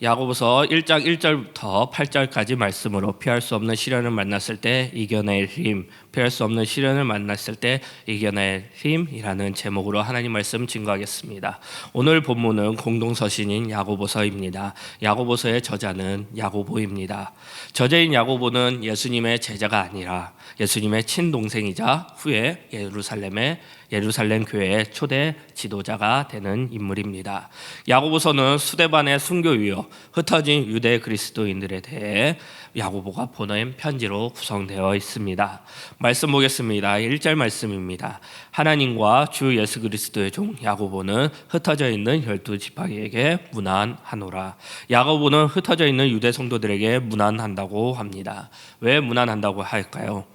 야고보서 1장 1절부터 8절까지 말씀으로 피할 수 없는 시련을 만났을 때 이겨낼 힘, 피할 수 없는 시련을 만났을 때 이겨낼 힘이라는 제목으로 하나님 말씀 증거하겠습니다. 오늘 본문은 공동서신인 야고보서입니다. 야고보서의 저자는 야고보입니다. 저자인 야고보는 예수님의 제자가 아니라 예수님의 친동생이자 후에 예루살렘 교회의 초대 지도자가 되는 인물입니다. 야고보서는 수데반의 순교위요 흩어진 유대 그리스도인들에 대해 야고보가 보낸 편지로 구성되어 있습니다. 말씀 보겠습니다. 1절 말씀입니다. 하나님과 주 예수 그리스도의 종 야고보는 흩어져 있는 12지파에게 문안하노라. 야고보는 흩어져 있는 유대 성도들에게 문안한다고 합니다. 왜 문안한다고 할까요?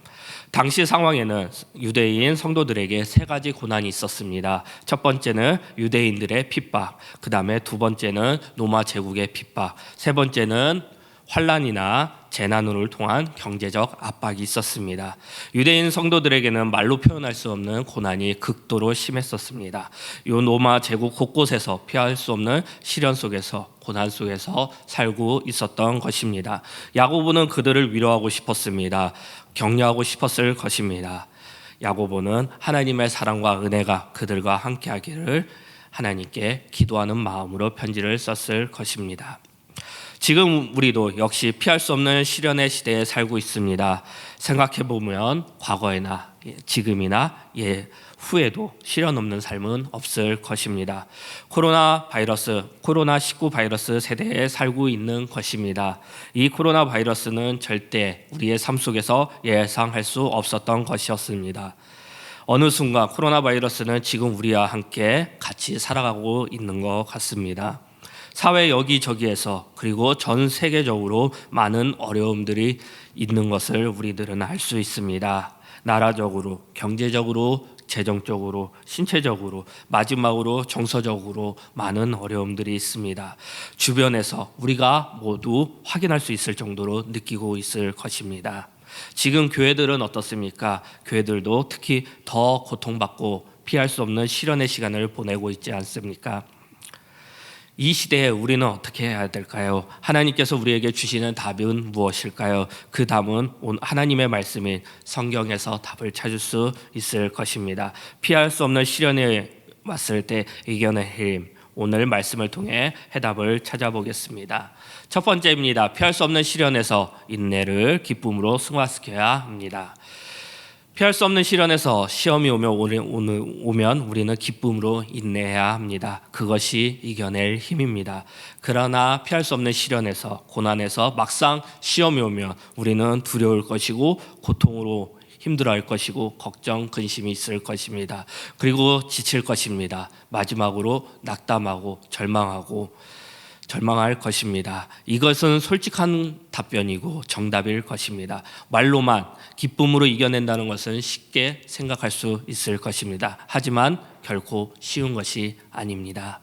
당시 상황에는 유대인 성도들에게 세 가지 고난이 있었습니다. 첫 번째는 유대인들의 핍박, 그 다음에 두 번째는 로마 제국의 핍박, 세 번째는 환난이나 재난으로 통한 경제적 압박이 있었습니다. 유대인 성도들에게는 말로 표현할 수 없는 고난이 극도로 심했었습니다. 이 로마 제국 곳곳에서 피할 수 없는 시련 속에서 고난 속에서 살고 있었던 것입니다. 야고보는 그들을 위로하고 싶었습니다. 격려하고 싶었을 것입니다. 야고보는 하나님의 사랑과 은혜가 그들과 함께하기를 하나님께 기도하는 마음으로 편지를 썼을 것입니다. 지금 우리도 역시 피할 수 없는 시련의 시대에 살고 있습니다. 생각해보면 과거에나 지금이나 후에도 시련 없는 삶은 없을 것입니다. 코로나19 바이러스 세대에 살고 있는 것입니다. 이 코로나 바이러스는 절대 우리의 삶 속에서 예상할 수 없었던 것이었습니다. 어느 순간 코로나 바이러스는 지금 우리와 함께 같이 살아가고 있는 것 같습니다. 사회 여기저기에서 그리고 전 세계적으로 많은 어려움들이 있는 것을 우리들은 알 수 있습니다. 나라적으로, 경제적으로, 재정적으로, 신체적으로, 마지막으로 정서적으로 많은 어려움들이 있습니다. 주변에서 우리가 모두 확인할 수 있을 정도로 느끼고 있을 것입니다. 지금 교회들은 어떻습니까? 교회들도 특히 더 고통받고 피할 수 없는 시련의 시간을 보내고 있지 않습니까? 이 시대에 우리는 어떻게 해야 될까요? 하나님께서 우리에게 주시는 답은 무엇일까요? 그 답은 하나님의 말씀인 성경에서 답을 찾을 수 있을 것입니다. 피할 수 없는 시련에 왔을 때 이겨낼 힘, 오늘 말씀을 통해 해답을 찾아보겠습니다. 첫 번째입니다. 피할 수 없는 시련에서 인내를 기쁨으로 승화시켜야 합니다. 피할 수 없는 시련에서 시험이 오면 우리는 기쁨으로 인내해야 합니다. 그것이 이겨낼 힘입니다. 그러나 피할 수 없는 시련에서 고난에서 막상 시험이 오면 우리는 두려울 것이고 고통으로 힘들어할 것이고 걱정, 근심이 있을 것입니다. 그리고 지칠 것입니다. 마지막으로 낙담하고 절망할 것입니다. 이것은 솔직한 답변이고 정답일 것입니다. 말로만 기쁨으로 이겨낸다는 것은 쉽게 생각할 수 있을 것입니다. 하지만 결코 쉬운 것이 아닙니다.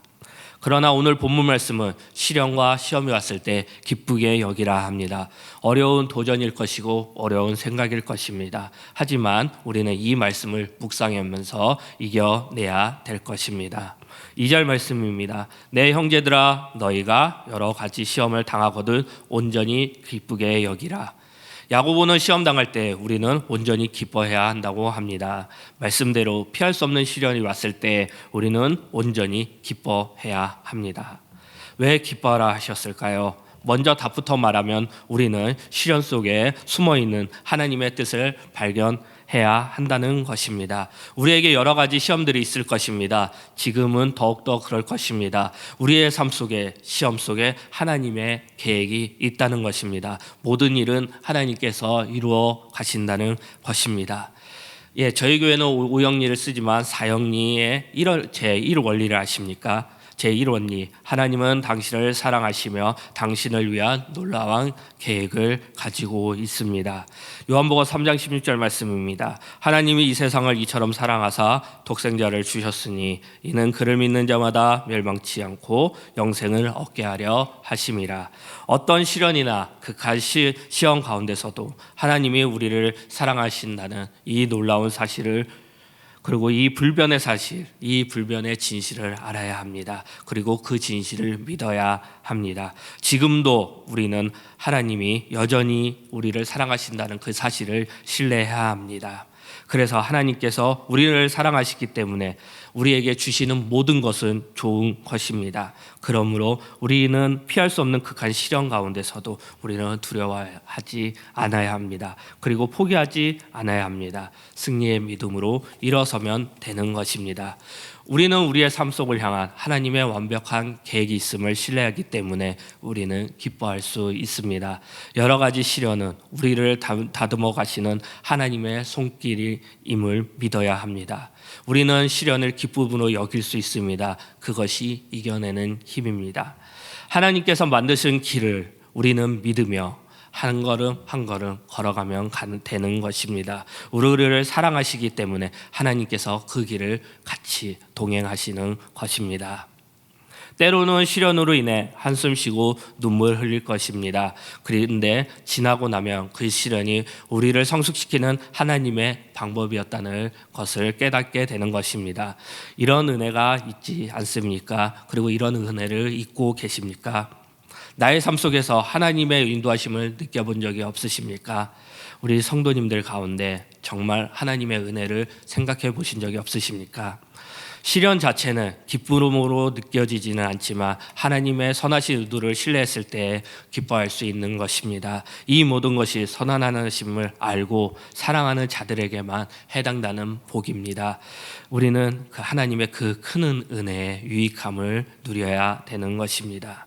그러나 오늘 본문 말씀은 시련과 시험이 왔을 때 기쁘게 여기라 합니다. 어려운 도전일 것이고 어려운 생각일 것입니다. 하지만 우리는 이 말씀을 묵상하면서 이겨내야 될 것입니다. 2절 말씀입니다. 내 형제들아 너희가 여러 가지 시험을 당하거든 온전히 기쁘게 여기라. 야고보는 시험 당할 때 우리는 온전히 기뻐해야 한다고 합니다. 말씀대로 피할 수 없는 시련이 왔을 때 우리는 온전히 기뻐해야 합니다. 왜 기뻐하라 하셨을까요? 먼저 답부터 말하면 우리는 시련 속에 숨어있는 하나님의 뜻을 발견해야 한다는 것입니다. 우리에게 여러 가지 시험들이 있을 것입니다. 지금은 더욱더 그럴 것입니다. 우리의 삶 속에 시험 속에 하나님의 계획이 있다는 것입니다. 모든 일은 하나님께서 이루어 가신다는 것입니다. 저희 교회는 오영리를 쓰지만 사영리의 제1 원리를 아십니까? 제1원리, 하나님은 당신을 사랑하시며 당신을 위한 놀라운 계획을 가지고 있습니다. 요한복음 3장 16절 말씀입니다. 하나님이 이 세상을 이처럼 사랑하사 독생자를 주셨으니 이는 그를 믿는 자마다 멸망치 않고 영생을 얻게 하려 하심이라. 어떤 시련이나 극한 시험 가운데서도 하나님이 우리를 사랑하신다는 이 놀라운 사실을 그리고 이 불변의 사실, 이 불변의 진실을 알아야 합니다. 그리고 그 진실을 믿어야 합니다. 지금도 우리는 하나님이 여전히 우리를 사랑하신다는 그 사실을 신뢰해야 합니다. 그래서 하나님께서 우리를 사랑하시기 때문에 우리에게 주시는 모든 것은 좋은 것입니다. 그러므로 우리는 피할 수 없는 극한 시련 가운데서도 우리는 두려워하지 않아야 합니다. 그리고 포기하지 않아야 합니다. 승리의 믿음으로 일어서면 되는 것입니다. 우리는 우리의 삶 속을 향한 하나님의 완벽한 계획이 있음을 신뢰하기 때문에 우리는 기뻐할 수 있습니다. 여러 가지 시련은 우리를 다듬어 가시는 하나님의 손길임을 믿어야 합니다. 우리는 시련을 기쁨으로 여길 수 있습니다. 그것이 이겨내는 힘입니다. 하나님께서 만드신 길을 우리는 믿으며 한 걸음 한 걸음 걸어가면 되는 것입니다. 우리를 사랑하시기 때문에 하나님께서 그 길을 같이 동행하시는 것입니다. 때로는 시련으로 인해 한숨 쉬고 눈물 흘릴 것입니다. 그런데 지나고 나면 그 시련이 우리를 성숙시키는 하나님의 방법이었다는 것을 깨닫게 되는 것입니다. 이런 은혜가 있지 않습니까? 그리고 이런 은혜를 잊고 계십니까? 나의 삶 속에서 하나님의 인도하심을 느껴본 적이 없으십니까? 우리 성도님들 가운데 정말 하나님의 은혜를 생각해 보신 적이 없으십니까? 시련 자체는 기쁨으로 느껴지지는 않지만 하나님의 선하신 의도를 신뢰했을 때 기뻐할 수 있는 것입니다. 이 모든 것이 선한 하나님을 알고 사랑하는 자들에게만 해당되는 복입니다. 우리는 그 하나님의 그 큰 은혜의 유익함을 누려야 되는 것입니다.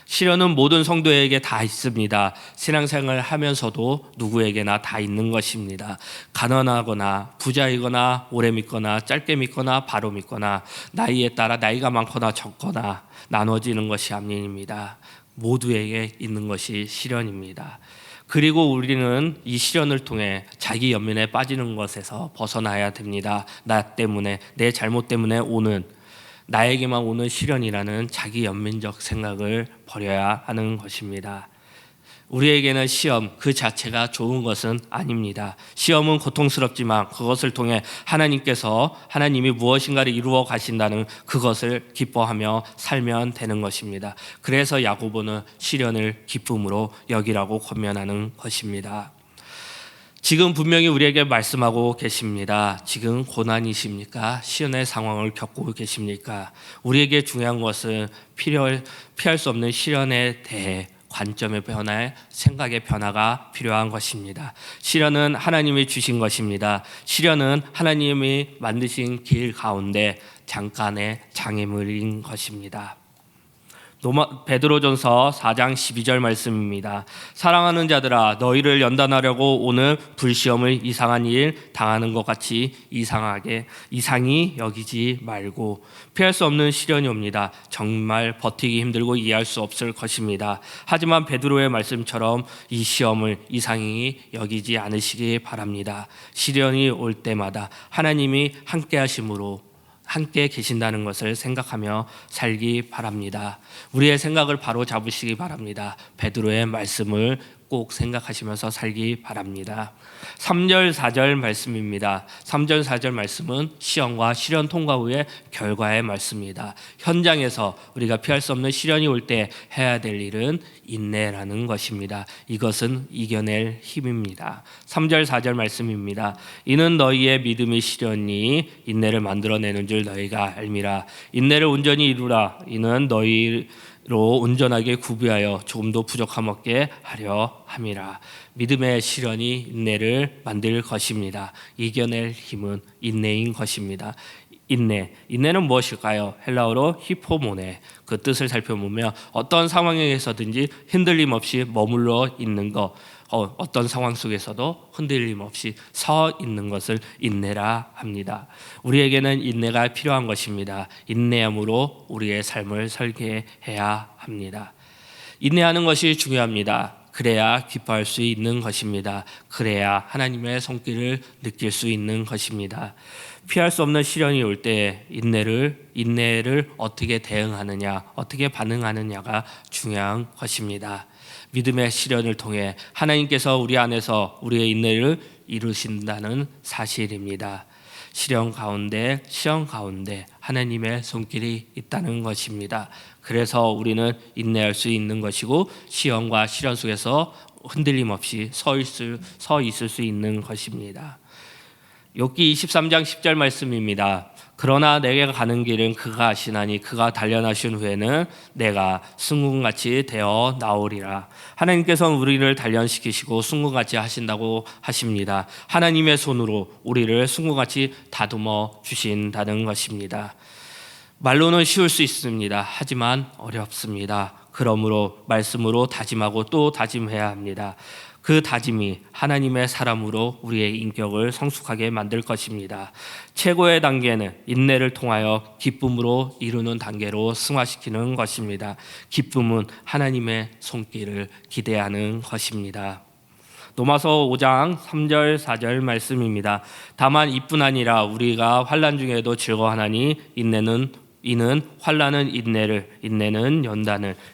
시련은 모든 성도에게 다 있습니다. 신앙생활을 하면서도 누구에게나 다 있는 것입니다. 가난하거나 부자이거나 오래 믿거나 짧게 믿거나 바로 믿거나 나이에 따라 나이가 많거나 적거나 나눠지는 것이 아닙니다. 모두에게 있는 것이 시련입니다. 그리고 우리는 이 시련을 통해 자기 연민에 빠지는 것에서 벗어나야 됩니다. 나 때문에, 내 잘못 때문에 오는, 나에게만 오는 시련이라는 자기 연민적 생각을 버려야 하는 것입니다. 우리에게는 시험 그 자체가 좋은 것은 아닙니다. 시험은 고통스럽지만 그것을 통해 하나님이 무엇인가를 이루어 가신다는 그것을 기뻐하며 살면 되는 것입니다. 그래서 야고보는 시련을 기쁨으로 여기라고 권면하는 것입니다. 지금 분명히 우리에게 말씀하고 계십니다. 지금 고난이십니까? 시련의 상황을 겪고 계십니까? 우리에게 중요한 것은 피할 수 없는 시련에 대해 관점의 변화에 생각의 변화가 필요한 것입니다. 시련은 하나님이 주신 것입니다. 시련은 하나님이 만드신 길 가운데 잠깐의 장애물인 것입니다. 베드로전서 4장 12절 말씀입니다. 사랑하는 자들아 너희를 연단하려고 오는 불시험을 이상한 일 당하는 것 같이 이상히 여기지 말고 피할 수 없는 시련이 옵니다. 정말 버티기 힘들고 이해할 수 없을 것입니다. 하지만 베드로의 말씀처럼 이 시험을 이상히 여기지 않으시기 바랍니다. 시련이 올 때마다 하나님이 함께 하심으로 함께 계신다는 것을 생각하며 살기 바랍니다. 우리의 생각을 바로 잡으시기 바랍니다. 베드로의 말씀을 꼭 생각하시면서 살기 바랍니다. 3절 4절 말씀입니다. 3절 4절 말씀은 시험과 시련 통과 후의 결과의 말씀입니다. 현장에서 우리가 피할 수 없는 시련이 올 때 해야 될 일은 인내라는 것입니다. 이것은 이겨낼 힘입니다. 3절 4절 말씀입니다. 이는 너희의 믿음이 시련이 인내를 만들어내는 줄 너희가 알미라. 인내를 온전히 이루라. 이는 너희로 온전하게 구비하여 조금도 부족함 없게 하려 함이라. 믿음의 시련이 인내를 만들 것입니다. 이겨낼 힘은 인내인 것입니다. 인내는 무엇일까요? 헬라어로 히포모네, 그 뜻을 살펴보면 어떤 상황에서든지 흔들림 없이 머물러 있는 것, 어떤 상황 속에서도 흔들림 없이 서 있는 것을 인내라 합니다. 우리에게는 인내가 필요한 것입니다. 인내함으로 우리의 삶을 설계해야 합니다. 인내하는 것이 중요합니다. 그래야 기뻐할 수 있는 것입니다. 그래야 하나님의 손길을 느낄 수 있는 것입니다. 피할 수 없는 시련이 올 때 인내를 어떻게 대응하느냐, 어떻게 반응하느냐가 중요한 것입니다. 믿음의 시련을 통해 하나님께서 우리 안에서 우리의 인내를 이루신다는 사실입니다. 시련 가운데 하나님의 손길이 있다는 것입니다. 그래서 우리는 인내할 수 있는 것이고 시험과 시련 속에서 흔들림 없이 서 있을 수 있는 것입니다. 욥기 23장 10절 말씀입니다. 그러나 내게 가는 길은 그가 아시나니 그가 단련하신 후에는 내가 승군같이 되어 나오리라. 하나님께서는 우리를 단련시키시고 승군같이 하신다고 하십니다. 하나님의 손으로 우리를 승군같이 다듬어 주신다는 것입니다. 말로는 쉬울 수 있습니다. 하지만 어렵습니다. 그러므로 말씀으로 다짐하고 또 다짐해야 합니다. 그 다짐이 하나님의 사람으로 우리의 인격을 성숙하게 만들 것입니다. 최고의 단계는 인내를 통하여 기쁨으로 이루는 단계로 승화시키는 것입니다. 기쁨은 하나님의 손길을 기대하는 것입니다. 로마서 5장 3절 4절 말씀입니다. 다만 이뿐 아니라 우리가 환난 중에도 즐거워하나니 이는 환난은 인내를, 인내는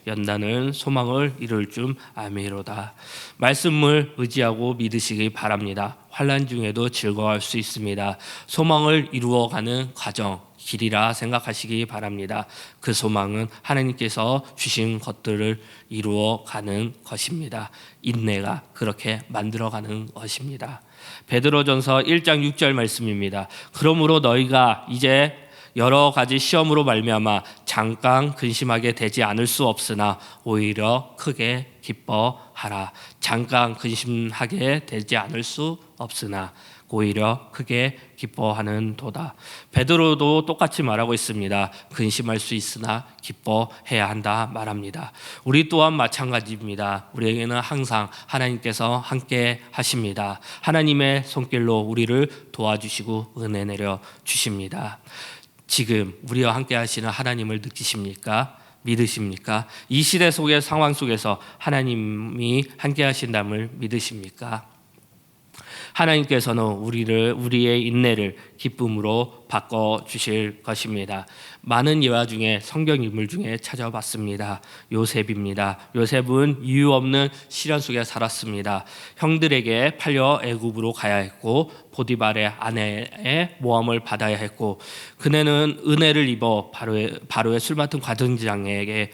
연단은 소망을 이룰 줄 아미로다. 말씀을 의지하고 믿으시기 바랍니다. 환난 중에도 즐거워할 수 있습니다. 소망을 이루어가는 과정, 길이라 생각하시기 바랍니다. 그 소망은 하나님께서 주신 것들을 이루어가는 것입니다. 인내가 그렇게 만들어가는 것입니다. 베드로전서 1장 6절 말씀입니다. 그러므로 너희가 이제 여러 가지 시험으로 말미암아 잠깐 근심하게 되지 않을 수 없으나 오히려 크게 기뻐하라. 잠깐 근심하게 되지 않을 수 없으나 오히려 크게 기뻐하는 도다. 베드로도 똑같이 말하고 있습니다. 근심할 수 있으나 기뻐해야 한다 말합니다. 우리 또한 마찬가지입니다. 우리에게는 항상 하나님께서 함께 하십니다. 하나님의 손길로 우리를 도와주시고 은혜 내려 주십니다. 지금 우리와 함께 하시는 하나님을 느끼십니까? 믿으십니까? 이 시대 속의 상황 속에서 하나님이 함께 하신다를 믿으십니까? 하나님께서는 우리의 인내를 기쁨으로 바꿔 주실 것입니다. 많은 예화 중에 성경 인물 중에 찾아봤습니다. 요셉입니다. 요셉은 이유 없는 시련 속에 살았습니다. 형들에게 팔려 애굽으로 가야 했고 보디발의 아내의 모함을 받아야 했고 그는 은혜를 입어 바로의 술 맡은 과장에게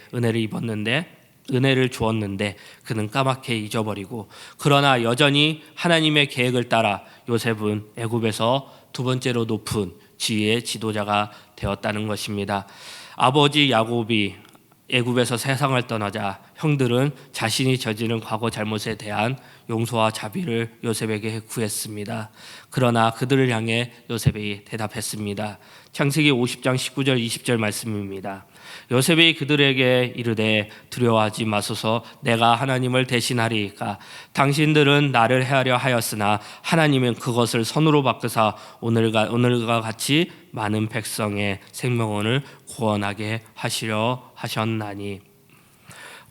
은혜를 주었는데 그는 까맣게 잊어버리고 그러나 여전히 하나님의 계획을 따라 요셉은 애굽에서 두 번째로 높은 지위의 지도자가 되었다는 것입니다. 아버지 야곱이 애굽에서 세상을 떠나자 형들은 자신이 저지른 과거 잘못에 대한 용서와 자비를 요셉에게 구했습니다. 그러나 그들을 향해 요셉이 대답했습니다. 창세기 50장 19절 20절 말씀입니다. 요셉이 그들에게 이르되 두려워하지 마소서 내가 하나님을 대신하리이까 당신들은 나를 해하려 하였으나 하나님은 그것을 선으로 바꾸사 오늘과 같이 많은 백성의 생명원을 구원하게 하시려 하셨나니.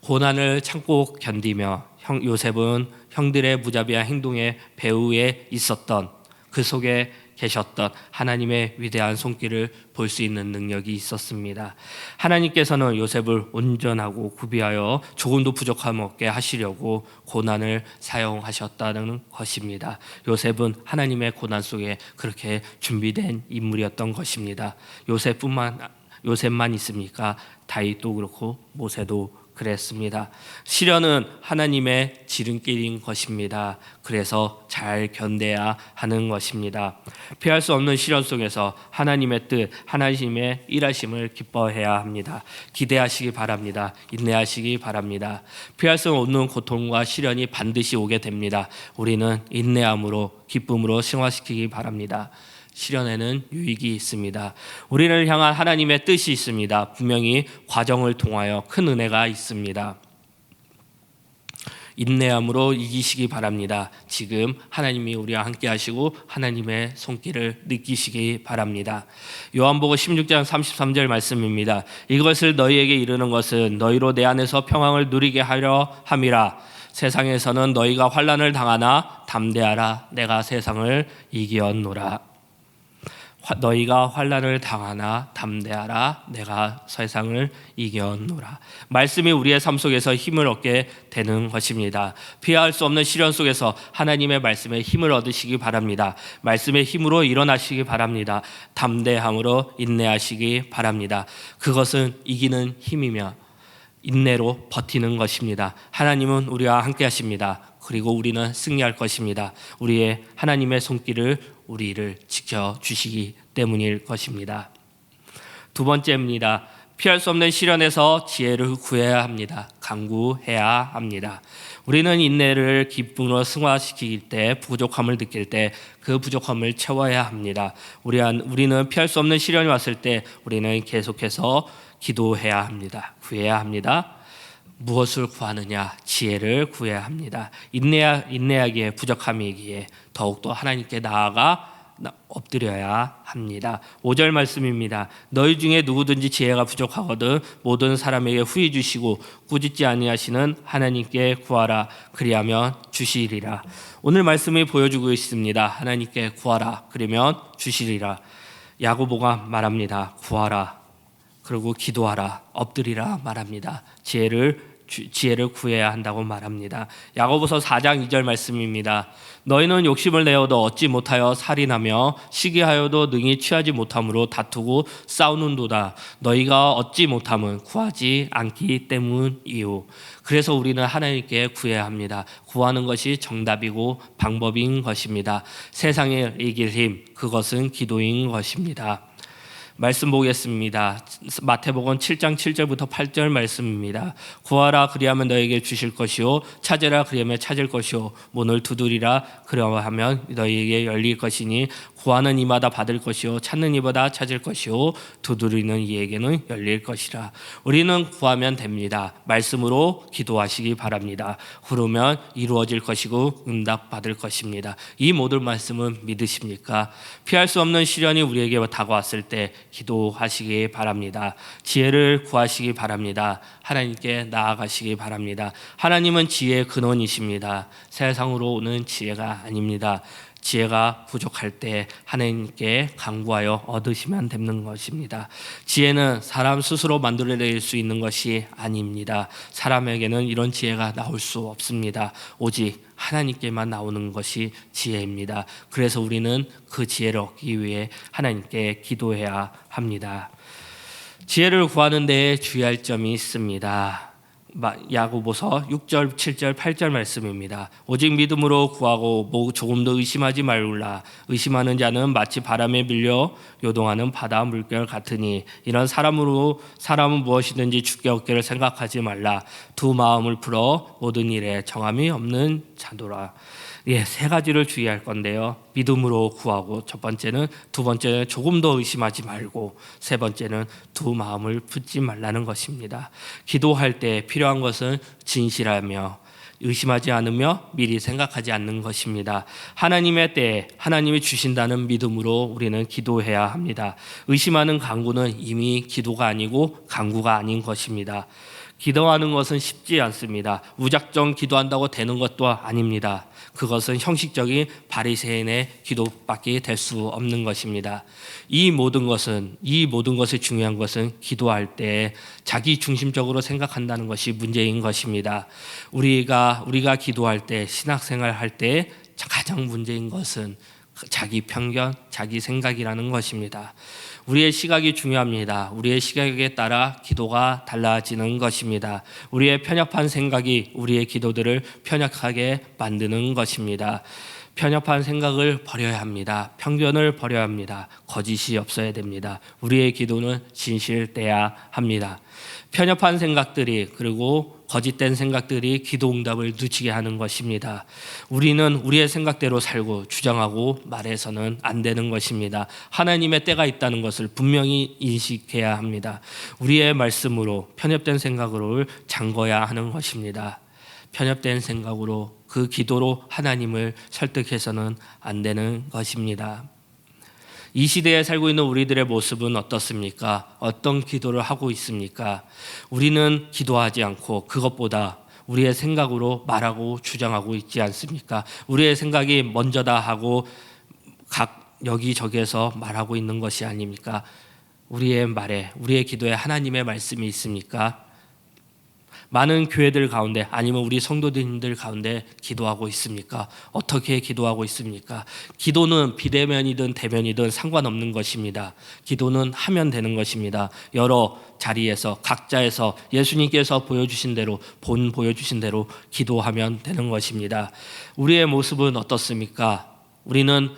고난을 참고 견디며 요셉은 형들의 무자비한 행동의 배후에 있었던 그 속에 계셨던 하나님의 위대한 손길을 볼 수 있는 능력이 있었습니다. 하나님께서는 요셉을 온전하고 구비하여 조금도 부족함 없게 하시려고 고난을 사용하셨다는 것입니다. 요셉은 하나님의 고난 속에 그렇게 준비된 인물이었던 것입니다. 요셉만 있습니까? 다윗도 그렇고 모세도 그랬습니다. 시련은 하나님의 지름길인 것입니다. 그래서 잘 견뎌야 하는 것입니다. 피할 수 없는 시련 속에서 하나님의 뜻, 하나님의 일하심을 기뻐해야 합니다. 기대하시기 바랍니다. 인내하시기 바랍니다. 피할 수 없는 고통과 시련이 반드시 오게 됩니다. 우리는 인내함으로 기쁨으로 승화시키기 바랍니다. 시련에는 유익이 있습니다. 우리를 향한 하나님의 뜻이 있습니다. 분명히 과정을 통하여 큰 은혜가 있습니다. 인내함으로 이기시기 바랍니다. 지금 하나님이 우리와 함께 하시고 하나님의 손길을 느끼시기 바랍니다. 요한복음 16장 33절 말씀입니다. 이것을 너희에게 이르는 것은 너희로 내 안에서 평안을 누리게 하려 함이라. 세상에서는 너희가 환난을 당하나 담대하라. 내가 세상을 이기었노라. 너희가 환난을 당하나 담대하라. 내가 세상을 이겨노라. 말씀이 우리의 삶 속에서 힘을 얻게 되는 것입니다. 피할 수 없는 시련 속에서 하나님의 말씀에 힘을 얻으시기 바랍니다. 말씀의 힘으로 일어나시기 바랍니다. 담대함으로 인내하시기 바랍니다. 그것은 이기는 힘이며 인내로 버티는 것입니다. 하나님은 우리와 함께 하십니다. 그리고 우리는 승리할 것입니다. 우리의 하나님의 손길을 우리를 지켜주시기 때문일 것입니다. 두 번째입니다. 피할 수 없는 시련에서 지혜를 구해야 합니다. 간구해야 합니다. 우리는 인내를 기쁨으로 승화시킬 때, 부족함을 느낄 때 그 부족함을 채워야 합니다. 우리는 피할 수 없는 시련이 왔을 때 우리는 계속해서 기도해야 합니다. 구해야 합니다. 무엇을 구하느냐? 지혜를 구해야 합니다. 인내하기에 부족함이기에 더욱더 하나님께 나아가 엎드려야 합니다. 5절 말씀입니다. 너희 중에 누구든지 지혜가 부족하거든 모든 사람에게 후히 주시고 꾸짖지 아니하시는 하나님께 구하라. 그리하면 주시리라. 오늘 말씀이 보여주고 있습니다. 하나님께 구하라. 그러면 주시리라. 야고보가 말합니다. 구하라. 그리고 기도하라. 엎드리라 말합니다. 지혜를 구해야 한다고 말합니다. 야고보서 4장 2절 말씀입니다. 너희는 욕심을 내어도 얻지 못하여 살인하며 시기하여도 능히 취하지 못함으로 다투고 싸우는도다. 너희가 얻지 못함은 구하지 않기 때문이요. 그래서 우리는 하나님께 구해야 합니다. 구하는 것이 정답이고 방법인 것입니다. 세상을 이길 힘, 그것은 기도인 것입니다. 말씀 보겠습니다. 마태복음 7장 7절부터 8절 말씀입니다. 구하라 그리하면 너에게 주실 것이요 찾으라 그리하면 찾을 것이요 문을 두드리라 그러하면 너희에게 열릴 것이니 구하는 이마다 받을 것이요 찾는 이마다 찾을 것이요 두드리는 이에게는 열릴 것이라. 우리는 구하면 됩니다. 말씀으로 기도하시기 바랍니다. 그러면 이루어질 것이고 응답받을 것입니다. 이 모든 말씀은 믿으십니까? 피할 수 없는 시련이 우리에게 다가왔을 때 기도하시기 바랍니다. 지혜를 구하시기 바랍니다. 하나님께 나아가시기 바랍니다. 하나님은 지혜의 근원이십니다. 세상으로 오는 지혜가 아닙니다. 지혜가 부족할 때 하나님께 간구하여 얻으시면 되는 것입니다. 지혜는 사람 스스로 만들어낼 수 있는 것이 아닙니다. 사람에게는 이런 지혜가 나올 수 없습니다. 오직 하나님께만 나오는 것이 지혜입니다. 그래서 우리는 그 지혜를 얻기 위해 하나님께 기도해야 합니다. 지혜를 구하는 데에 주의할 점이 있습니다. 야고보서 6절, 7절, 8절 말씀입니다. 오직 믿음으로 구하고 조금도 의심하지 말라. 의심하는 자는 마치 바람에 밀려 요동하는 바다 물결 같으니 이런 사람은 무엇이든지 주께 얻기를 생각하지 말라. 두 마음을 풀어 모든 일에 정함이 없는 자도라. 세 가지를 주의할 건데요. 믿음으로 구하고 첫 번째는, 두 번째는 조금 더 의심하지 말고, 세 번째는 두 마음을 품지 말라는 것입니다. 기도할 때 필요한 것은 진실하며 의심하지 않으며 미리 생각하지 않는 것입니다. 하나님의 때에 하나님이 주신다는 믿음으로 우리는 기도해야 합니다. 의심하는 간구는 이미 기도가 아니고 간구가 아닌 것입니다. 기도하는 것은 쉽지 않습니다. 무작정 기도한다고 되는 것도 아닙니다. 그것은 형식적인 바리새인의 기도밖에 될 수 없는 것입니다. 이 모든 것이 중요한 것은 기도할 때 자기 중심적으로 생각한다는 것이 문제인 것입니다. 우리가 기도할 때, 신학생활 할 때 가장 문제인 것은 자기 편견, 자기 생각이라는 것입니다. 우리의 시각이 중요합니다. 우리의 시각에 따라 기도가 달라지는 것입니다. 우리의 편협한 생각이 우리의 기도들을 편협하게 만드는 것입니다. 편협한 생각을 버려야 합니다. 편견을 버려야 합니다. 거짓이 없어야 됩니다. 우리의 기도는 진실돼야 합니다. 편협한 생각들이, 그리고 거짓된 생각들이 기도 응답을 늦추게 하는 것입니다. 우리는 우리의 생각대로 살고 주장하고 말해서는 안 되는 것입니다. 하나님의 때가 있다는 것을 분명히 인식해야 합니다. 우리의 말씀으로 편협된 생각으로 잠궈야 하는 것입니다. 편협된 생각으로, 그 기도로 하나님을 설득해서는 안 되는 것입니다. 이 시대에 살고 있는 우리들의 모습은 어떻습니까? 어떤 기도를 하고 있습니까? 우리는 기도하지 않고 그것보다 우리의 생각으로 말하고 주장하고 있지 않습니까? 우리의 생각이 먼저다 하고 여기저기에서 말하고 있는 것이 아닙니까? 우리의 말에, 우리의 기도에 하나님의 말씀이 있습니까? 많은 교회들 가운데 아니면 우리 성도님들 가운데 기도하고 있습니까? 어떻게 기도하고 있습니까? 기도는 비대면이든 대면이든 상관없는 것입니다. 기도는 하면 되는 것입니다. 여러 자리에서 각자에서 예수님께서 보여주신 대로 보여주신 대로 기도하면 되는 것입니다. 우리의 모습은 어떻습니까? 우리는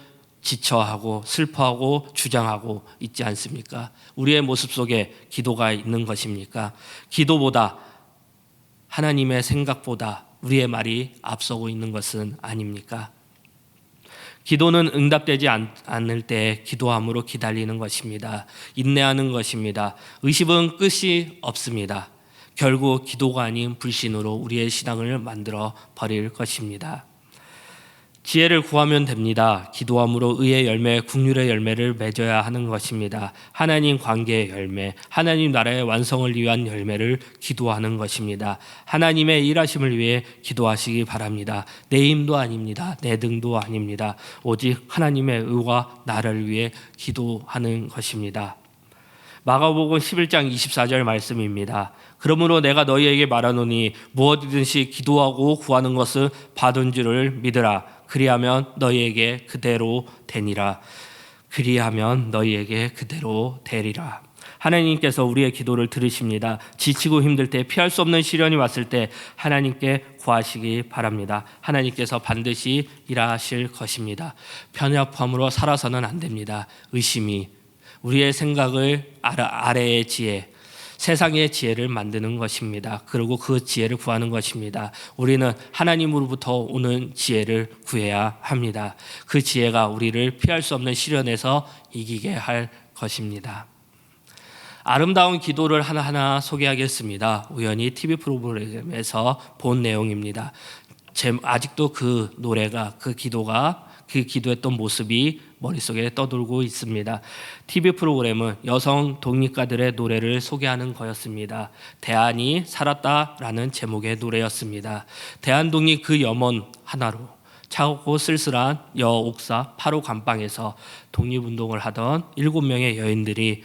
지쳐하고 슬퍼하고 주장하고 있지 않습니까? 우리의 모습 속에 기도가 있는 것입니까? 기도보다 하나님의 생각보다 우리의 말이 앞서고 있는 것은 아닙니까? 기도는 응답되지 않을 때 기도함으로 기다리는 것입니다. 인내하는 것입니다. 의심은 끝이 없습니다. 결국 기도가 아닌 불신으로 우리의 신앙을 만들어 버릴 것입니다. 지혜를 구하면 됩니다. 기도함으로 의의 열매, 긍휼의 열매를 맺어야 하는 것입니다. 하나님 관계의 열매, 하나님 나라의 완성을 위한 열매를 기도하는 것입니다. 하나님의 일하심을 위해 기도하시기 바랍니다. 내 힘도 아닙니다. 내 등도 아닙니다. 오직 하나님의 의와 나라를 위해 기도하는 것입니다. 마가복음 11장 24절 말씀입니다. 그러므로 내가 너희에게 말하노니 무엇이든지 기도하고 구하는 것을 받은 줄을 믿으라. 그리하면 너희에게 그대로 되리라. 그리하면 너희에게 그대로 되리라. 하나님께서 우리의 기도를 들으십니다. 지치고 힘들 때, 피할 수 없는 시련이 왔을 때 하나님께 구하시기 바랍니다. 하나님께서 반드시 일하실 것입니다. 편협함으로 살아서는 안 됩니다. 의심이 우리의 생각을 아래의 지혜, 세상의 지혜를 만드는 것입니다. 그리고 그 지혜를 구하는 것입니다. 우리는 하나님으로부터 오는 지혜를 구해야 합니다. 그 지혜가 우리를 피할 수 없는 시련에서 이기게 할 것입니다. 아름다운 기도를 하나하나 소개하겠습니다. 우연히 TV 프로그램에서 본 내용입니다. 아직도 그 노래가, 그 기도가, 그 기도했던 모습이 머릿속에 떠돌고 있습니다. TV 프로그램은 여성 독립가들의 노래를 소개하는 거였습니다. 대안이 살았다라는 제목의 노래였습니다. 대한독립 그 염원 하나로 차갑고 쓸쓸한 여옥사 8호 감방에서 독립운동을 하던 7명의 여인들이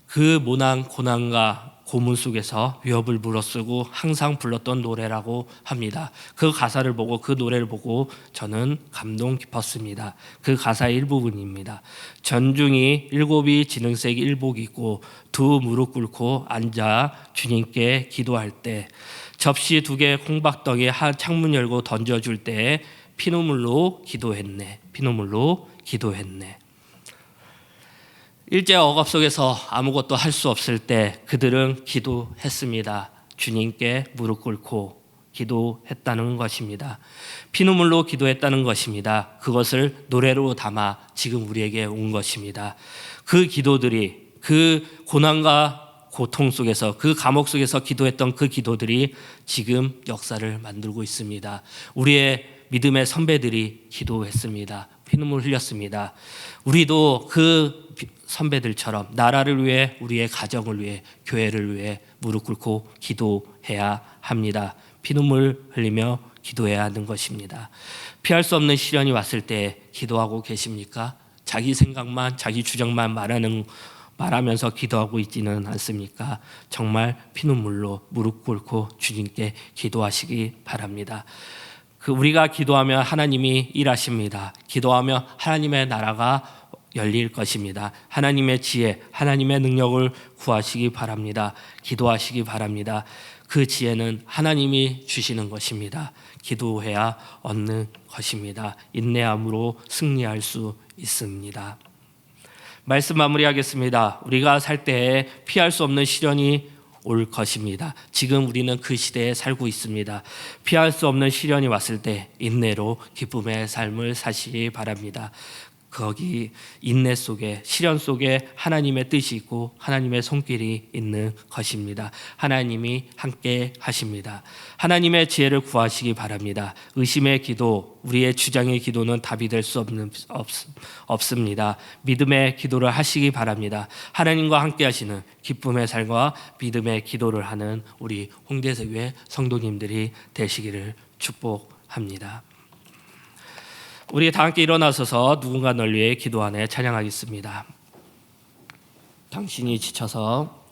그 모난 고난과 고문 속에서 위협을 무릅쓰고 항상 불렀던 노래라고 합니다. 그 가사를 보고, 그 노래를 보고 저는 감동 깊었습니다. 그 가사의 일부분입니다. 전중이 7이 진흥색 일복 입고 두 무릎 꿇고 앉아 주님께 기도할 때, 접시 2개 콩박떡에 한 창문 열고 던져줄 때 피눈물로 기도했네. 피눈물로 기도했네. 일제 억압 속에서 아무것도 할 수 없을 때 그들은 기도했습니다. 주님께 무릎 꿇고 기도했다는 것입니다. 피눈물로 기도했다는 것입니다. 그것을 노래로 담아 지금 우리에게 온 것입니다. 그 기도들이, 그 고난과 고통 속에서, 그 감옥 속에서 기도했던 그 기도들이 지금 역사를 만들고 있습니다. 우리의 믿음의 선배들이 기도했습니다. 피눈물 흘렸습니다. 우리도 그 선배들처럼 나라를 위해, 우리의 가정을 위해, 교회를 위해 무릎 꿇고 기도해야 합니다. 피눈물 흘리며 기도해야 하는 것입니다. 피할 수 없는 시련이 왔을 때 기도하고 계십니까? 자기 생각만, 자기 주장만 말하면서 기도하고 있지는 않습니까? 정말 피눈물로 무릎 꿇고 주님께 기도하시기 바랍니다. 우리가 기도하면 하나님이 일하십니다. 기도하면 하나님의 나라가 열릴 것입니다. 하나님의 지혜, 하나님의 능력을 구하시기 바랍니다. 기도하시기 바랍니다. 그 지혜는 하나님이 주시는 것입니다. 기도해야 얻는 것입니다. 인내함으로 승리할 수 있습니다. 말씀 마무리하겠습니다. 우리가 살 때에 피할 수 없는 시련이 올 것입니다. 지금 우리는 그 시대에 살고 있습니다. 피할 수 없는 시련이 왔을 때 인내로 기쁨의 삶을 사시기 바랍니다. 거기 인내 속에, 시련 속에 하나님의 뜻이 있고 하나님의 손길이 있는 것입니다. 하나님이 함께 하십니다. 하나님의 지혜를 구하시기 바랍니다. 의심의 기도, 우리의 주장의 기도는 답이 될 수 없습니다. 믿음의 기도를 하시기 바랍니다. 하나님과 함께 하시는 기쁨의 삶과 믿음의 기도를 하는 우리 홍대교회 성도님들이 되시기를 축복합니다. 우리 다 함께 일어나서서 누군가 널 위해 기도하네 찬양하겠습니다. 당신이 지쳐서